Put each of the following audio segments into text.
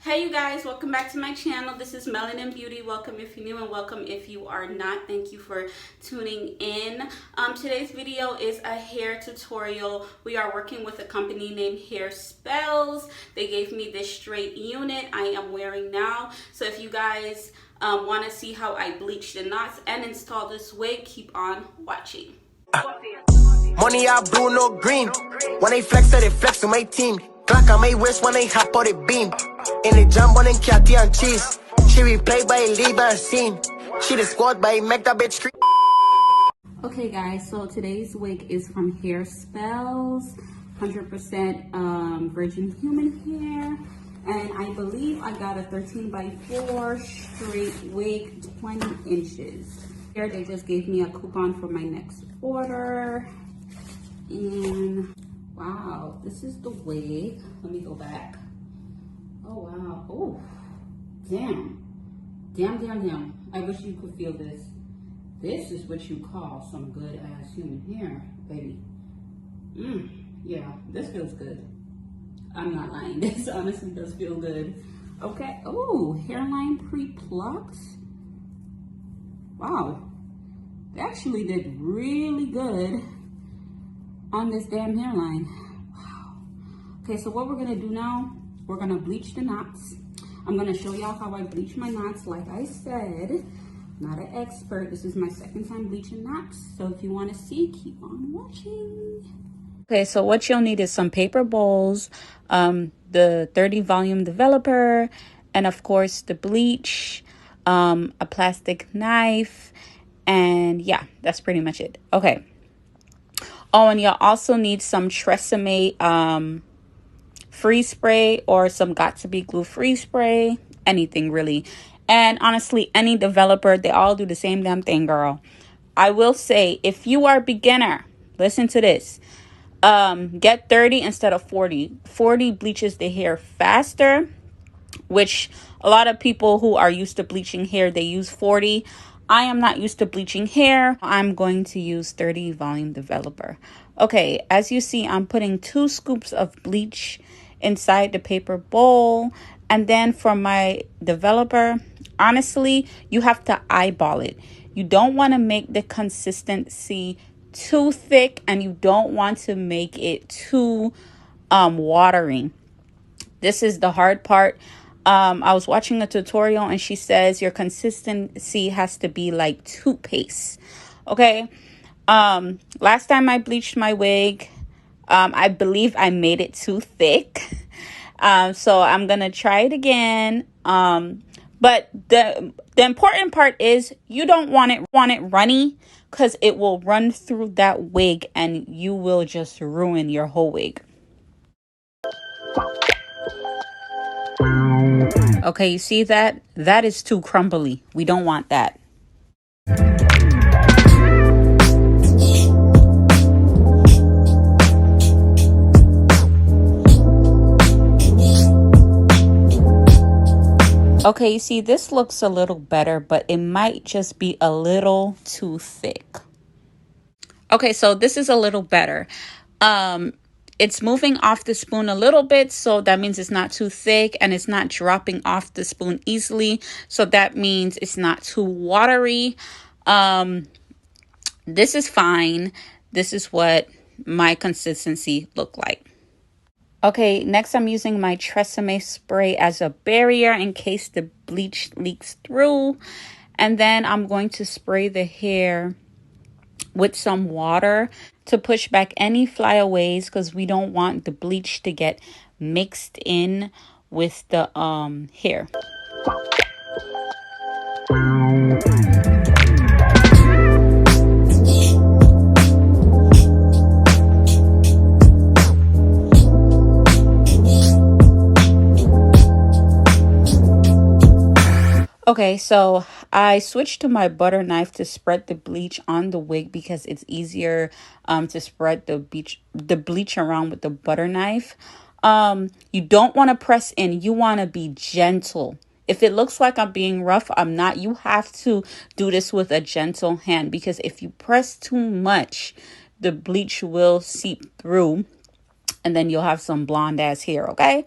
Hey you guys, welcome back to my channel. This is Melanin Beauty. Welcome if you're new and welcome if you are not. Thank you for tuning in. Today's video is a hair tutorial. We are working with a company named Hairspells. They gave me this straight unit I am wearing now. So if you guys want to see how I bleach the knots and install this wig, keep on watching. Money out blue, no green. When they flex, they flex to my team. Glock on my waist when they hop on the beam. In the jump on catty and cheese. She be played by a lead by a scene. She the squad by make that bitch street. Okay guys, so today's wig is from Hairspells, 100% virgin human hair, and I believe I got a 13 by 4 straight wig, 20 inches. Here they just gave me a coupon for my next order, and wow, this is the wig. Let me go back. Oh wow, oh, damn. I wish you could feel this. This is what you call some good ass human hair, baby. Yeah, this feels good. I'm not lying. This honestly does feel good. Okay. Oh, hairline pre-plucked. Wow. They actually did really good on this damn hairline. Wow. Okay, so what we're gonna do now, we're gonna bleach the knots. I'm gonna show y'all how I bleach my knots. Like I said, not an expert. This is my second time bleaching knots. So if you want to see, keep on watching. Okay, so what you'll need is some paper bowls, the 30 volume developer, and of course the bleach, a plastic knife, and yeah, that's pretty much it. Okay. Oh, and you'll also need some Tresemme freeze spray or some Got2b glue freeze spray, anything really. And honestly, any developer, they all do the same damn thing, girl. I will say, if you are a beginner, listen to this. Get 30 instead of 40. 40 bleaches the hair faster, which a lot of people who are used to bleaching hair, they use 40. I am not used to bleaching hair. I'm going to use 30 volume developer. Okay, as you see, I'm putting 2 scoops of bleach inside the paper bowl. And then for my developer, honestly, you have to eyeball it. You don't want to make the consistency too thick, and you don't want to make it too watery. This is the hard part. I was watching a tutorial and she says your consistency has to be like toothpaste. Okay. Last time I bleached my wig, I believe I made it too thick. So I'm going to try it again. But the important part is you don't want it runny, because it will run through that wig and you will just ruin your whole wig. Okay, you see that? That is too crumbly. We don't want that. Okay, you see, this looks a little better, but it might just be a little too thick. Okay, so this is a little better. It's moving off the spoon a little bit, so that means it's not too thick, and it's not dropping off the spoon easily, so that means it's not too watery. This is fine. This is what my consistency looked like. Okay, next I'm using my Tresemme spray as a barrier in case the bleach leaks through. And then I'm going to spray the hair with some water to push back any flyaways, because we don't want the bleach to get mixed in with the hair. Okay, so I switched to my butter knife to spread the bleach on the wig because it's easier to spread the bleach around with the butter knife. You don't want to press in. You want to be gentle. If it looks like I'm being rough, I'm not. You have to do this with a gentle hand, because if you press too much, the bleach will seep through and then you'll have some blonde ass hair, okay?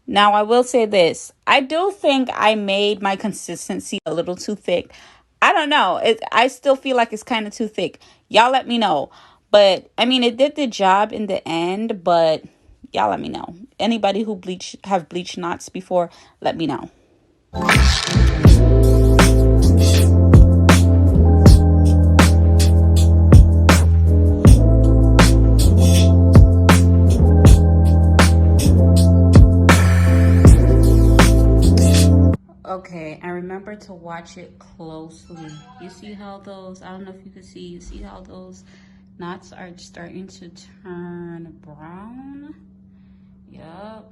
Now, I will say this. I do think I made my consistency a little too thick. I don't know. I still feel like it's kind of too thick. Y'all let me know. But, I mean, it did the job in the end, but y'all let me know. Anybody who have bleached knots before, let me know. Okay, and remember to watch it closely. You see how those, I don't know if you can see, you see how those knots are starting to turn brown? Yup.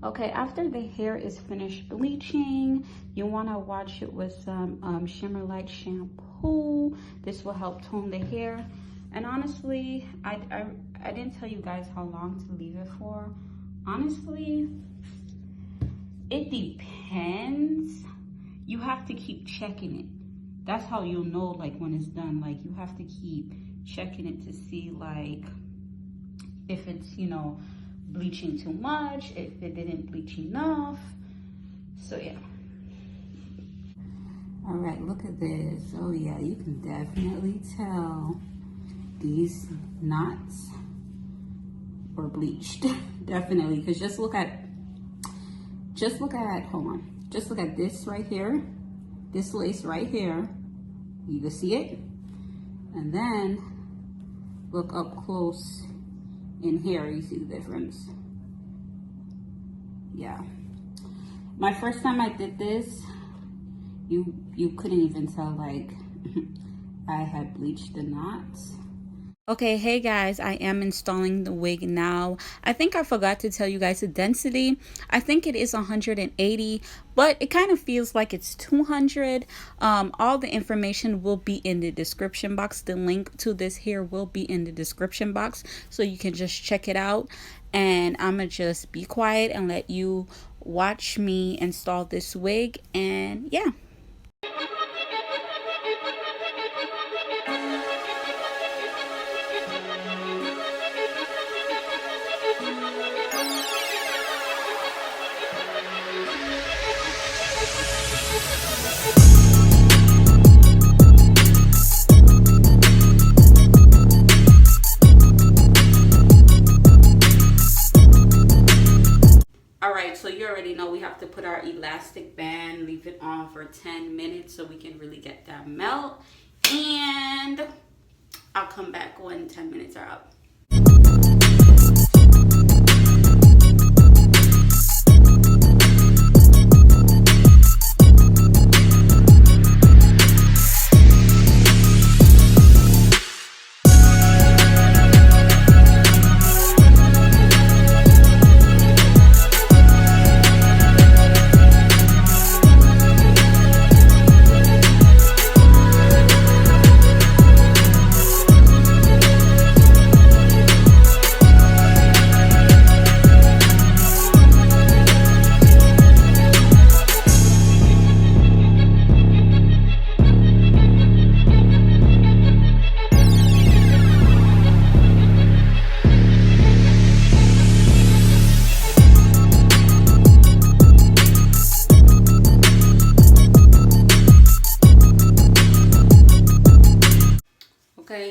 Okay, after the hair is finished bleaching, you want to wash it with some Shimmer Light shampoo. This will help tone the hair. And honestly, I didn't tell you guys how long to leave it for. Honestly, it depends. You have to keep checking it. That's how you'll know like when it's done. Like you have to keep checking it to see like if it's, you know, bleaching too much, if it didn't bleach enough. So yeah. All right, look at this. Oh yeah, you can definitely tell these knots were bleached. Definitely, because just look at, hold on. Just look at this right here. This lace right here. You can see it. And then look up close in here, you see the difference. Yeah. My first time I did this, you couldn't even tell like I had bleached the knots. Okay, hey guys, I am installing the wig now. I think I forgot to tell you guys the density. I think it is 180, but it kind of feels like it's 200. All the information will be in the description box. The link to this here will be in the description box, so you can just check it out. And I'm gonna just be quiet and let you watch me install this wig, and yeah. So you already know we have to put our elastic band, leave it on for 10 minutes so we can really get that melt. And I'll come back when 10 minutes are up.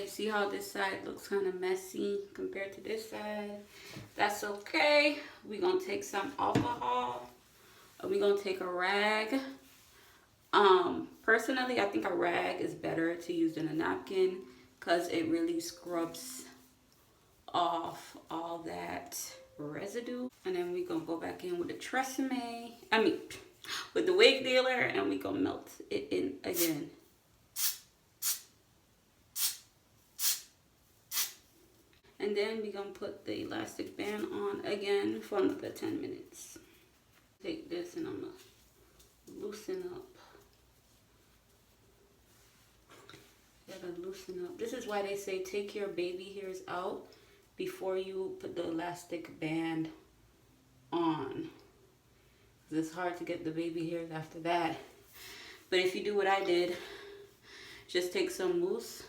See how this side looks kind of messy compared to this side? That's okay. We're gonna take some alcohol and we're gonna take a rag. Personally, I think a rag is better to use than a napkin because it really scrubs off all that residue. And then we're gonna go back in with the Tresemme, with the wig dealer, and we're gonna melt it in again. And then we're going to put the elastic band on again for another 10 minutes. Take this and I'm going to loosen up. Gotta loosen up. This is why they say take your baby hairs out before you put the elastic band on. Because it's hard to get the baby hairs after that. But if you do what I did, just take some mousse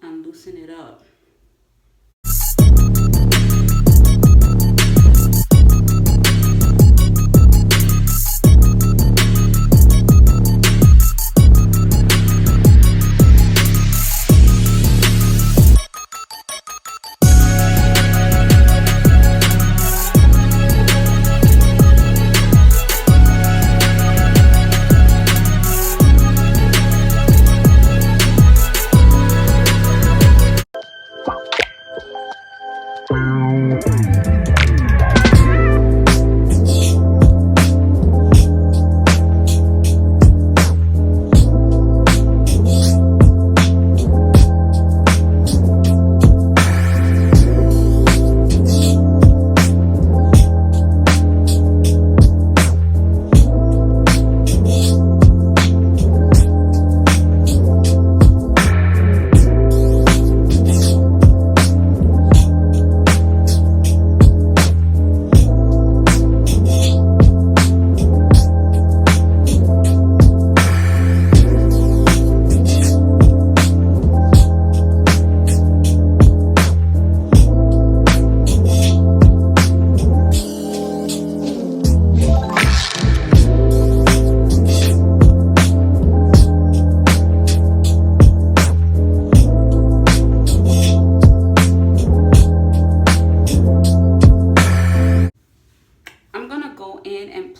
and loosen it up.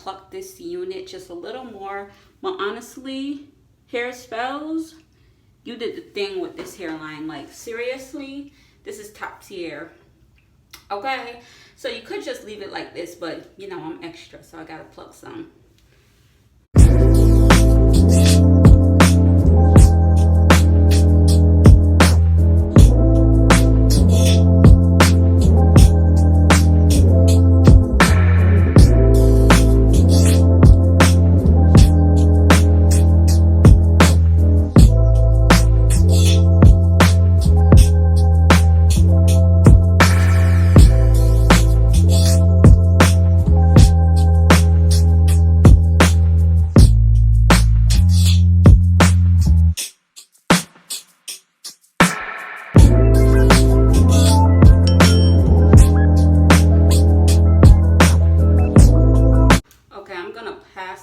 pluck this unit just a little more. But honestly, Hairspells, you did the thing with this hairline. Like, seriously, this is top tier. Okay, so you could just leave it like this, but you know, I'm extra, so I gotta pluck some.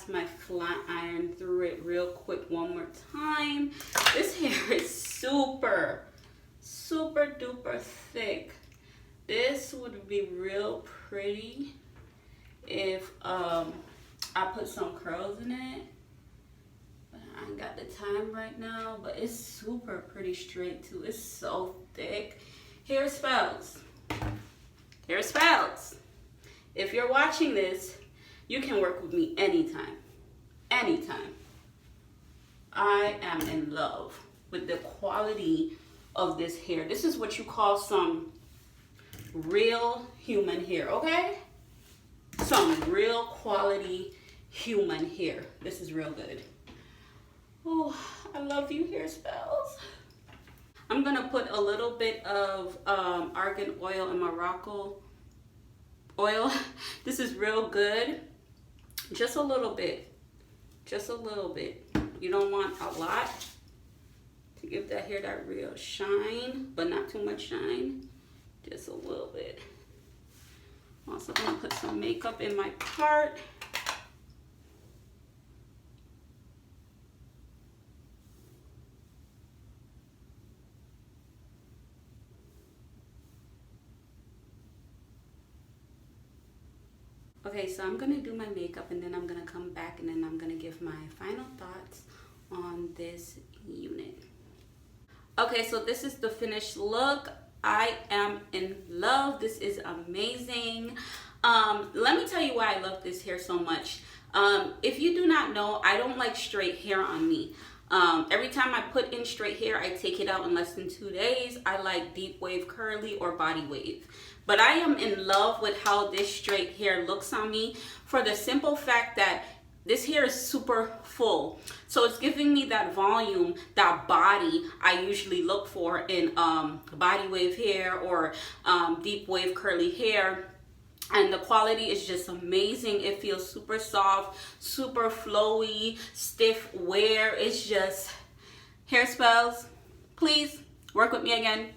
My flat iron through it real quick one more time. This hair is super duper thick. This would be real pretty if I put some curls in it, but I ain't got the time right now. But it's super pretty straight too. It's so thick. Hairspells, if you're watching this, you can work with me anytime. Anytime. I am in love with the quality of this hair. This is what you call some real human hair, okay? Some real quality human hair. This is real good. Oh, I love you, Hairspells. I'm gonna put a little bit of argan oil and Morocco oil. This is real good. Just a little bit. Just a little bit. You don't want a lot to give that hair that real shine, but not too much shine. Just a little bit. Also gonna put some makeup in my part. Okay, so I'm gonna do my makeup and then I'm gonna come back and then I'm gonna give my final thoughts on this unit. Okay, so this is the finished look. I am in love. This is amazing. Let me tell you why I love this hair so much. If you do not know, I don't like straight hair on me. Every time I put in straight hair, I take it out in less than 2 days. I like deep wave curly or body wave. But I am in love with how this straight hair looks on me for the simple fact that this hair is super full. So it's giving me that volume, that body I usually look for in body wave hair or deep wave curly hair. And the quality is just amazing. It feels super soft, super flowy, stiff wear. It's just Hairspells. Please work with me again.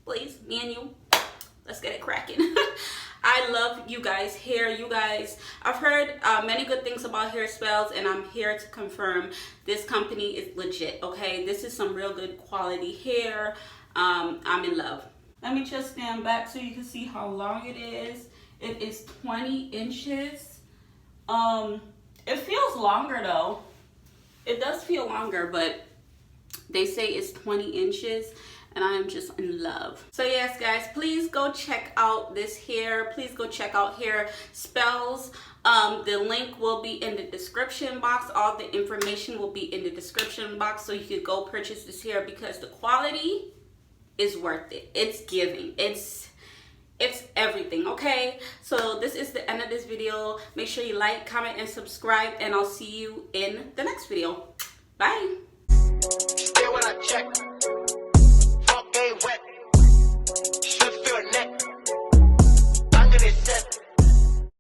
Please, me and you. Let's get it cracking. I love you guys' hair. You guys, I've heard many good things about Hairspells, and I'm here to confirm this company is legit, okay? This is some real good quality hair. I'm in love. Let me just stand back so you can see how long it is. It is 20 inches. It feels longer though. It does feel longer, but they say it's 20 inches. And I am just in love. So yes, guys, please go check out this hair. Please go check out Hairspells. The link will be in the description box. All the information will be in the description box, so you could go purchase this hair because the quality is worth it. It's giving. It's everything, okay? So this is the end of this video. Make sure you like, comment, and subscribe, and I'll see you in the next video. Bye. Stay when I check.